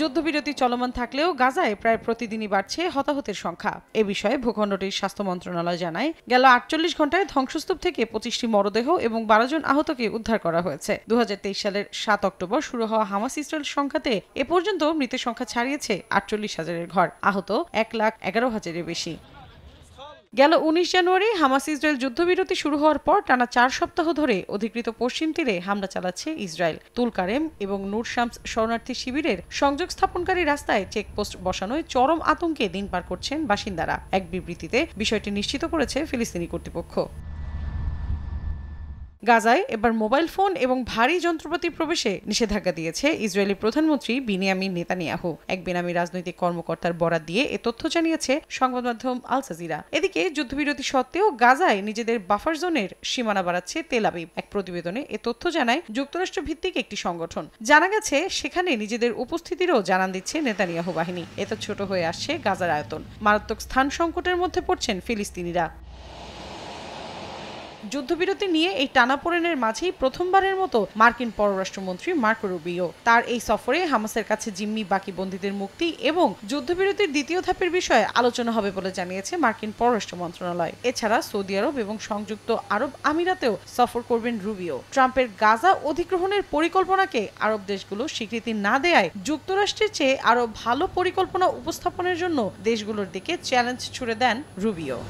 যুদ্ধবিরতি চলমান থাকলেও গাজায় প্রায় প্রতিদিনই বাড়ছে হতাহতের সংখ্যা। এ বিষয়ে ভূখণ্ডটির স্বাস্থ্য মন্ত্রণালয় জানায়, গেল ৪৮ ঘণ্টায় ধ্বংসস্তূপ থেকে ২৫টি মরদেহ এবং ১২ জন আহতকে উদ্ধার করা হয়েছে। ২০২৩ সালের ৭ অক্টোবর শুরু হওয়া হামাস ইসরায়েল সংঘাতে এ পর্যন্ত মৃতের সংখ্যা ছাড়িয়েছে ৪৮,০০০-এর ঘর, আহত ১,১১,০০০-এর বেশি। গেল ১৯ জানুয়ারি হামাস ইসরায়েল যুদ্ধবিরতি শুরু হওয়ার পর টানা ৪ সপ্তাহ ধরে অধিকৃত পশ্চিম তীরে হামলা চালাচ্ছে ইসরায়েল। তুলকারেম এবং নূর শামস শরণার্থী শিবিরের সংযোগ স্থাপনকারী রাস্তায় চেকপোস্ট বসানোয় চরম আতঙ্কে দিন পার করছেন বাসিন্দারা। এক বিবৃতিতে বিষয়টি নিশ্চিত করেছে ফিলিস্তিনি কর্তৃপক্ষ। গাজায় এবার মোবাইল ফোন এবং ভারী যন্ত্রপাতি প্রবেশে নিষেধাজ্ঞা দিয়েছে ইসরায়েলি প্রধানমন্ত্রী বিনিয়ামিন নেতানিয়াহু। এক বেনামি রাজনৈতিক কর্মকর্তার বরাত দিয়ে এ তথ্য জানিয়েছে সংবাদ মাধ্যম আল জাজিরা। এদিকে যুদ্ধবিরতি সত্ত্বেও গাজায় নিজেদের বাফার জোনের সীমানা বাড়াচ্ছে তেল আবিব। এক প্রতিবেদনে এ তথ্য জানায় যুক্তরাষ্ট্র ভিত্তিক একটি সংগঠন। জানা গেছে সেখানে নিজেদের উপস্থিতিরও জানান দিচ্ছে নেতানিয়াহু বাহিনী। এত ছোট হয়ে আসছে গাজার আয়তন। মারাত্মক স্থান সংকটের মধ্যে পড়ছেন ফিলিস্তিনিরা। যুদ্ধবিরতি নিয়ে এই টানাপোড়েনের মাঝেই প্রথমবারের মতো মার্কিন পররাষ্ট্রমন্ত্রী মার্কো রুবিও তার এই সফরে হামাসের কাছে জিম্মি বাকি বন্দীদের মুক্তি এবং যুদ্ধবিরতির দ্বিতীয় ধাপের বিষয়ে আলোচনা হবে বলে জানিয়েছে মার্কিন পররাষ্ট্র মন্ত্রণালয়। এছাড়া সৌদি আরব এবং সংযুক্ত আরব আমিরাতেও সফর করবেন রুবিও। ট্রাম্পের গাজা অধিগ্রহণের পরিকল্পনাকে আরব দেশগুলো স্বীকৃতি না দেয়ায় যুক্তরাষ্ট্রের চেয়ে আরো ভালো পরিকল্পনা উপস্থাপনের জন্য দেশগুলোর দিকে চ্যালেঞ্জ ছুড়ে দেন রুবিও।